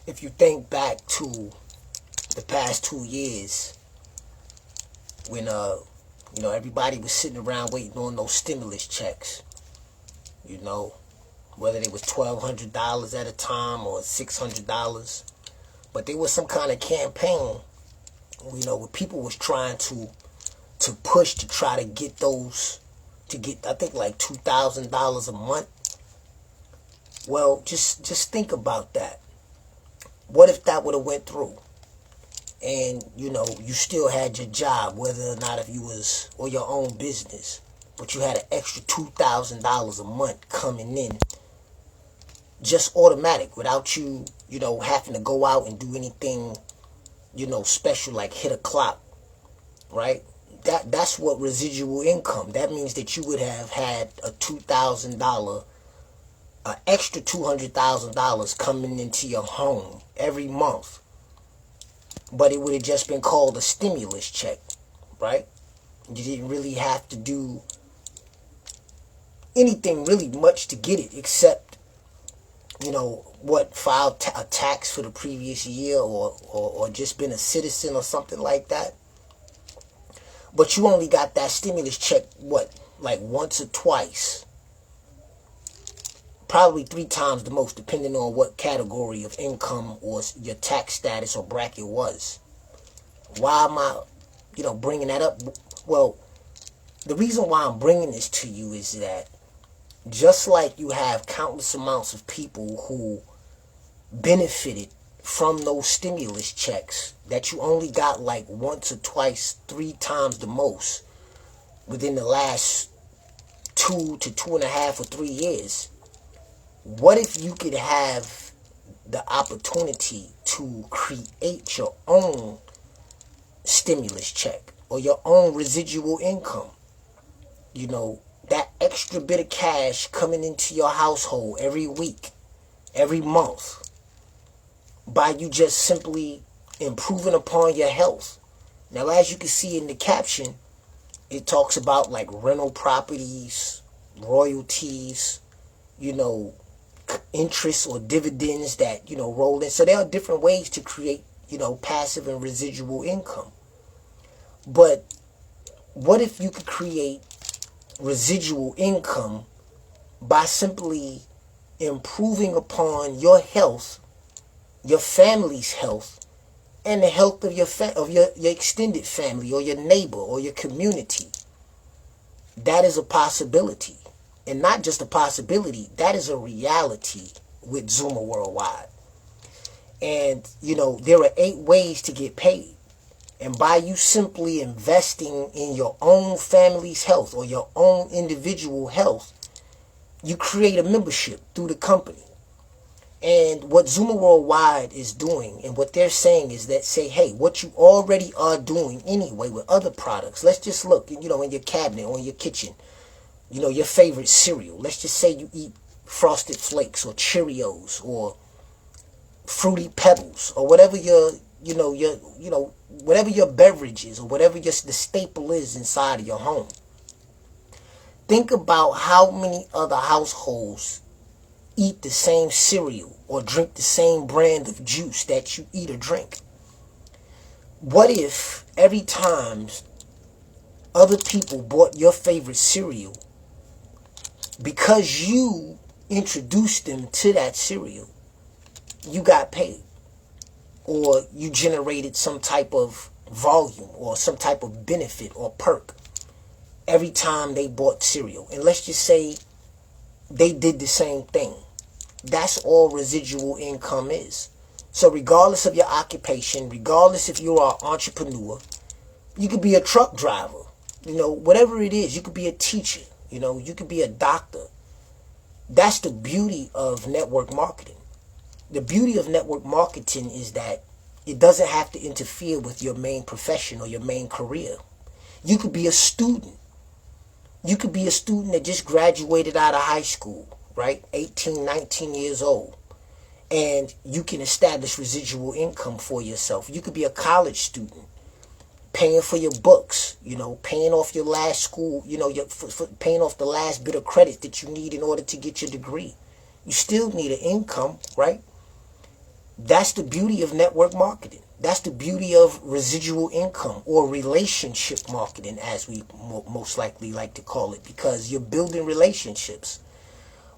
if you think back to the past 2 years when everybody was sitting around waiting on those stimulus checks, you know, whether it was $1,200 at a time or $600, but there was some kind of campaign, where people was trying to push to try to get those, to get, I think, like $2,000 a month. Well, just think about that. What if that would have went through? And, you still had your job, whether or not if you was, or your own business, but you had an extra $2,000 a month coming in, just automatic, without you, having to go out and do anything, special, like hit a clock, right? That's what residual income. That means that you would have had a $2,000, an extra $200,000 coming into your home every month. But it would have just been called a stimulus check, right? You didn't really have to do anything really much to get it, except, file a tax for the previous year, or just been a citizen or something like that. But you only got that stimulus check, like once or twice? Probably 3 times the most, depending on what category of income or your tax status or bracket was. Why am I, bringing that up? Well, the reason why I'm bringing this to you is that just like you have countless amounts of people who benefited from those stimulus checks that you only got like once or twice, 3 times the most within the last 2 to 2.5 or 3 years. What if you could have the opportunity to create your own stimulus check or your own residual income? That extra bit of cash coming into your household every week, every month, by you just simply improving upon your health. Now, as you can see in the caption, it talks about like rental properties, royalties, interest or dividends that, roll in. So there are different ways to create, passive and residual income. But what if you could create residual income by simply improving upon your health, your family's health, and the health of your extended family or your neighbor or your community? That is a possibility. And not just a possibility, that is a reality with Zoomer Worldwide. And, there are 8 ways to get paid. And by you simply investing in your own family's health or your own individual health, you create a membership through the company. And what Zoomer Worldwide is doing, and what they're saying, is that say, hey, what you already are doing anyway with other products. Let's just look, in your cabinet or in your kitchen, your favorite cereal. Let's just say you eat Frosted Flakes or Cheerios or Fruity Pebbles or whatever whatever your beverage is, or whatever the staple is inside of your home. Think about how many other households eat the same cereal or drink the same brand of juice that you eat or drink. What if every time other people bought your favorite cereal, because you introduced them to that cereal, you got paid, or you generated some type of volume or some type of benefit or perk every time they bought cereal? And let's just say they did the same thing. That's all residual income is. So regardless of your occupation, regardless if you are an entrepreneur, you could be a truck driver, whatever it is. You could be a teacher, you could be a doctor. That's the beauty of network marketing. The beauty of network marketing is that it doesn't have to interfere with your main profession or your main career. You could be a student. You could be a student that just graduated out of high school, right? 18, 19 years old. And you can establish residual income for yourself. You could be a college student, paying for your books, paying off your last school, paying off the last bit of credit that you need in order to get your degree. You still need an income, right? That's the beauty of network marketing. That's the beauty of residual income, or relationship marketing, as we most likely like to call it, because you're building relationships.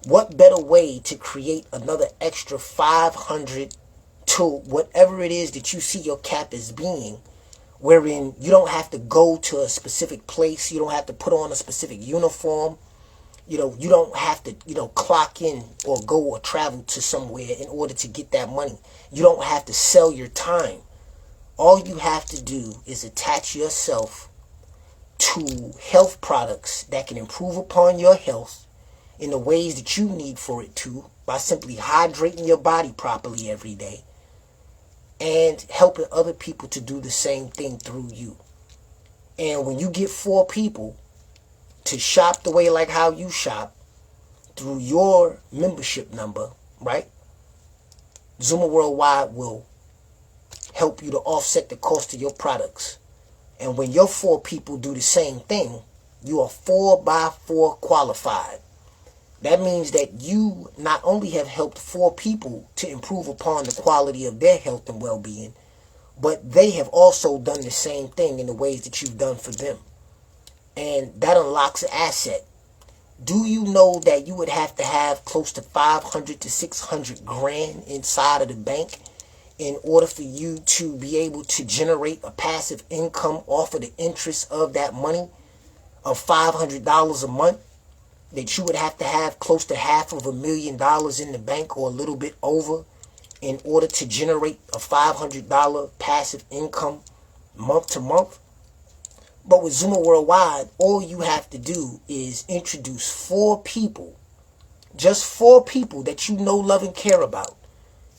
What better way to create another extra 500 to whatever it is that you see your cap as being, wherein you don't have to go to a specific place, you don't have to put on a specific uniform, you don't have to, clock in or go or travel to somewhere in order to get that money. You don't have to sell your time. All you have to do is attach yourself to health products that can improve upon your health in the ways that you need for it to, by simply hydrating your body properly every day and helping other people to do the same thing through you. And when you get 4 people to shop the way like how you shop through your membership number, right? Zuma Worldwide will help you to offset the cost of your products. And when your 4 people do the same thing, you are 4x4 qualified. That means that you not only have helped 4 people to improve upon the quality of their health and well-being, but they have also done the same thing in the ways that you've done for them. And that unlocks an asset. Do you know that you would have to have close to 500 to 600 grand inside of the bank in order for you to be able to generate a passive income off of the interest of that money of $500 a month? That you would have to have close to $500,000 in the bank, or a little bit over, in order to generate a $500 passive income month to month. But with Zuma Worldwide, all you have to do is introduce 4 people, just 4 people that you know, love, and care about.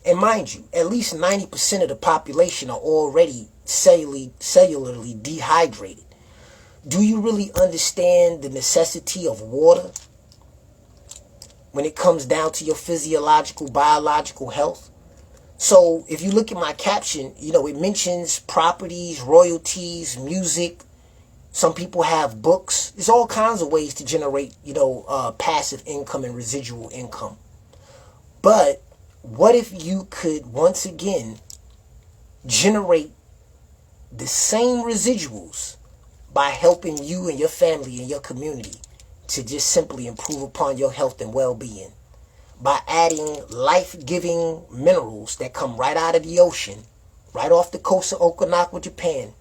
And mind you, at least 90% of the population are already cellularly dehydrated. Do you really understand the necessity of water when it comes down to your physiological, biological health? So if you look at my caption, it mentions properties, royalties, music. Some people have books. There's all kinds of ways to generate, passive income and residual income. But what if you could once again generate the same residuals by helping you and your family and your community to just simply improve upon your health and well-being, by adding life-giving minerals that come right out of the ocean, right off the coast of Okinawa, Japan.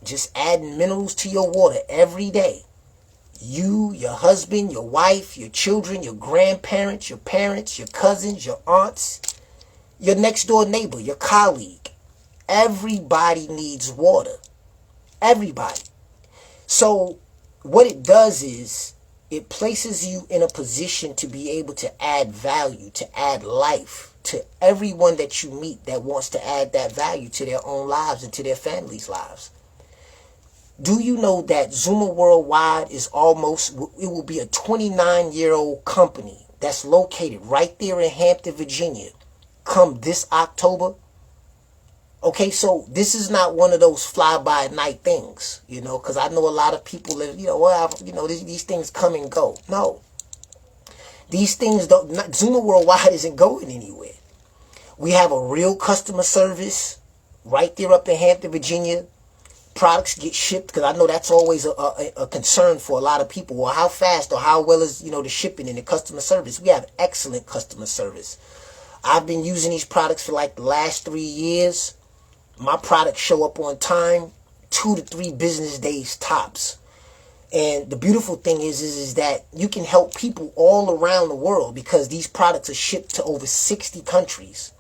Just adding minerals to your water every day. You, your husband, your wife, your children, your grandparents, your parents, your cousins, your aunts, your next door neighbor, your colleague. Everybody needs water. Everybody. So what it does is it places you in a position to be able to add value, to add life to everyone that you meet that wants to add that value to their own lives and to their families' lives. Do you know that Zuma Worldwide is it will be a 29-year-old company that's located right there in Hampton, Virginia, come this October? Okay, so this is not one of those fly-by-night things, because I know a lot of people live, these things come and go. No. These things Zuma Worldwide isn't going anywhere. We have a real customer service right there up in Hampton, Virginia. Products get shipped, because I know that's always a concern for a lot of people. Well, how fast or how well is, the shipping and the customer service? We have excellent customer service. I've been using these products for like the last 3 years. My products show up on time, 2 to 3 business days tops. And the beautiful thing is that you can help people all around the world, because these products are shipped to over 60 countries.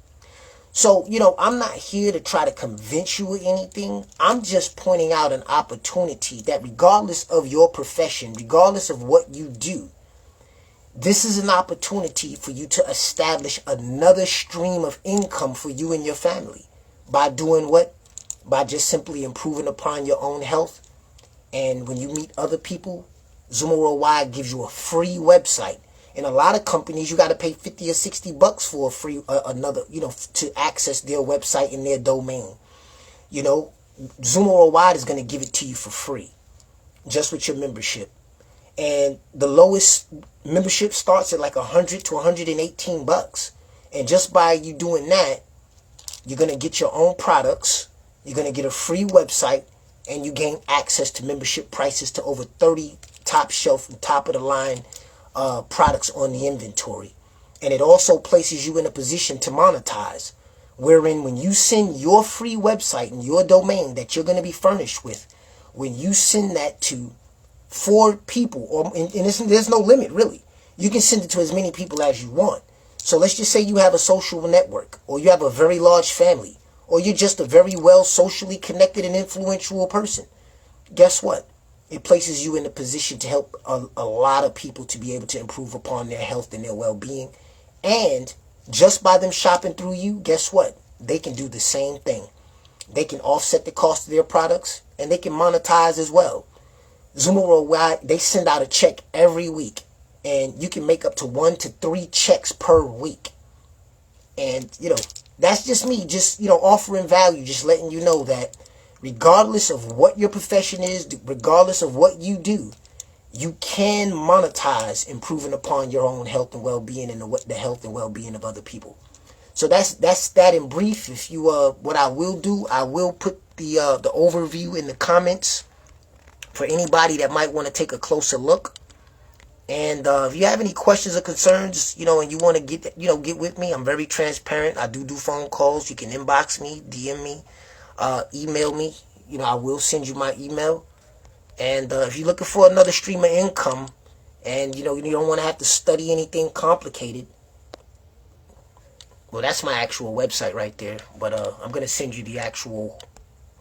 So, I'm not here to try to convince you of anything. I'm just pointing out an opportunity that regardless of your profession, regardless of what you do, this is an opportunity for you to establish another stream of income for you and your family. By doing what? By just simply improving upon your own health. And when you meet other people, Zuma Worldwide gives you a free website. In a lot of companies, you got to pay $50 or $60 for a free, to access their website and their domain. Zuma Worldwide is going to give it to you for free, just with your membership. And the lowest membership starts at like $100 to $118. And just by you doing that, You're going to get your own products. You're going to get a free website, and you gain access to membership prices to over 30 top shelf and top of the line products on the inventory. And it also places you in a position to monetize, wherein when you send your free website and your domain that you're going to be furnished with, when you send that to 4 people, and there's no limit really, you can send it to as many people as you want. So let's just say you have a social network, or you have a very large family, or you're just a very well socially connected and influential person. Guess what? It places you in a position to help a lot of people to be able to improve upon their health and their well-being. And just by them shopping through you, guess what? They can do the same thing. They can offset the cost of their products, and they can monetize as well. Zuma Worldwide, they send out a check every week, and you can make up to 1 to 3 checks per week. And, that's just me, just, offering value, just letting you know that regardless of what your profession is, regardless of what you do, you can monetize improving upon your own health and well-being and the health and well-being of other people. So that's that in brief. If you what I will do, I will put the overview in the comments for anybody that might want to take a closer look. And if you have any questions or concerns, and you want to get with me, I'm very transparent. I do phone calls. You can inbox me, DM me, email me. I will send you my email. And if you're looking for another stream of income, and you don't want to have to study anything complicated, well, that's my actual website right there. But I'm gonna send you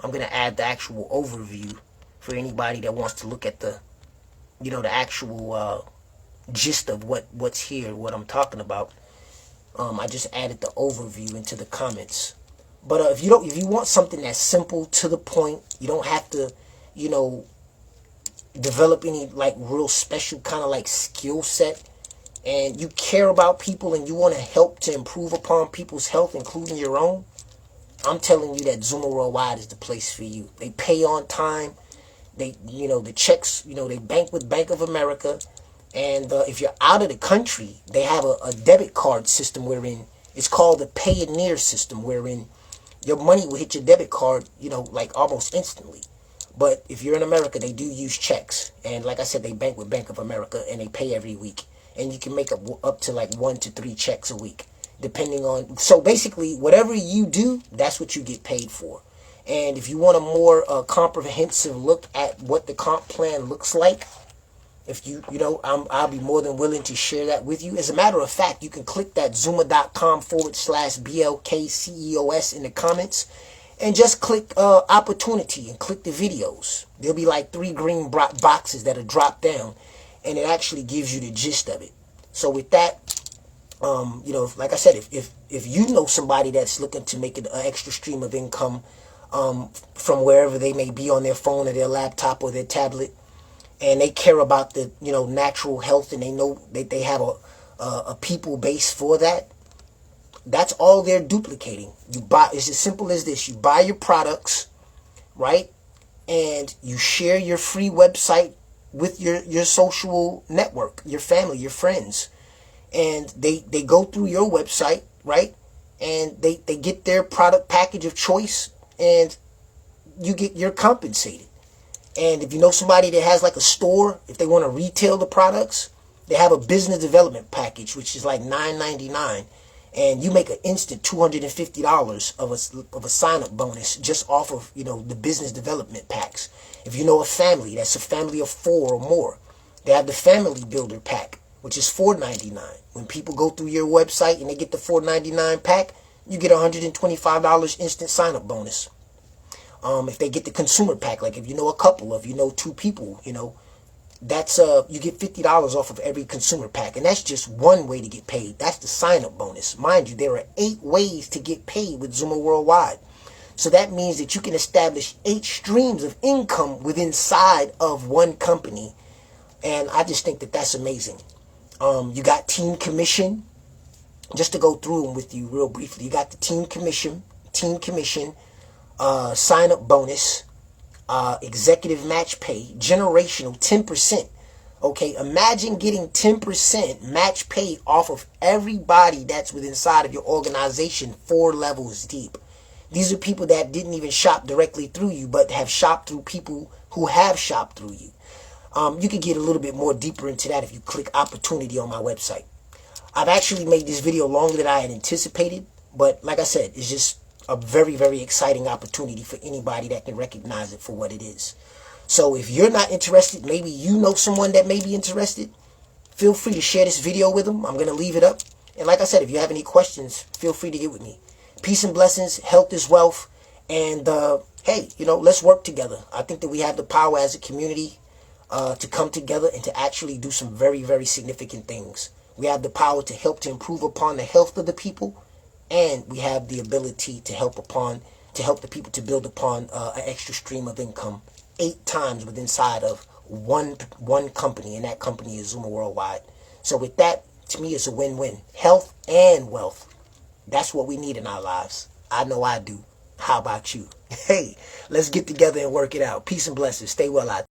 I'm gonna add the actual overview for anybody that wants to look at the actual gist of what's here, what I'm talking about. I just added the overview into the comments. But if you want something that's simple, to the point, you don't have to, develop any real special kind of skill set, and you care about people and you want to help to improve upon people's health, including your own, I'm telling you that Zuma Worldwide is the place for you. They pay on time. They, the checks, they bank with Bank of America. And if you're out of the country, they have a debit card system wherein it's called the Payoneer system, wherein your money will hit your debit card, almost instantly. But if you're in America, they do use checks. And like I said, they bank with Bank of America, and they pay every week. And you can make up to 1 to 3 checks a week, depending on. So basically, whatever you do, that's what you get paid for. And if you want a more comprehensive look at what the comp plan looks like, if I'll be more than willing to share that with you. As a matter of fact, you can click that zuma.com/BLKCEOS in the comments, and just click opportunity and click the videos. There'll be 3 green boxes that'll drop down, and it actually gives you the gist of it. So with that, like I said, if you know somebody that's looking to make an extra stream of income from wherever they may be on their phone or their laptop or their tablet, and they care about the natural health, and they know that they have a people base for that, that's all they're duplicating. It's as simple as this. You buy your products, right? And you share your free website with your social network, your family, your friends. And they go through your website, right? And they get their product package of choice, and you're compensated. And if you know somebody that has a store, if they want to retail the products, they have a business development package, which is $9.99. And you make an instant $250 of a sign-up bonus just off of, the business development packs. If you know a family, that's a family of 4 or more, they have the family builder pack, which is $4.99. When people go through your website and they get the $4.99 pack, you get $125 instant sign-up bonus. If they get the consumer pack, if you know a couple, if you know 2 people, that's you get $50 off of every consumer pack. And that's just one way to get paid. That's the sign-up bonus. Mind you, there are 8 ways to get paid with Zuma Worldwide. So that means that you can establish 8 streams of income within inside of one company. And I just think that that's amazing. You got team commission. Just to go through them with you real briefly, you got the team commission, sign-up bonus, executive match pay, generational 10%. Okay, imagine getting 10% match pay off of everybody that's within inside of your organization 4 levels deep. These are people that didn't even shop directly through you, but have shopped through people who have shopped through you. You can get a little bit more deeper into that if you click opportunity on my website. I've actually made this video longer than I had anticipated, but like I said, it's just a very, very exciting opportunity for anybody that can recognize it for what it is. So if you're not interested, maybe you know someone that may be interested, feel free to share this video with them. I'm going to leave it up. And like I said, if you have any questions, feel free to get with me. Peace and blessings. Health is wealth. And hey, let's work together. I think that we have the power as a community to come together and to actually do some very, very significant things. We have the power to help to improve upon the health of the people. And we have the ability to help the people to build upon an extra stream of income 8 times within inside of one company, and that company is Zuma Worldwide. So with that, to me, it's a win-win. Health and wealth. That's what we need in our lives. I know I do. How about you? Hey, let's get together and work it out. Peace and blessings. Stay well out there.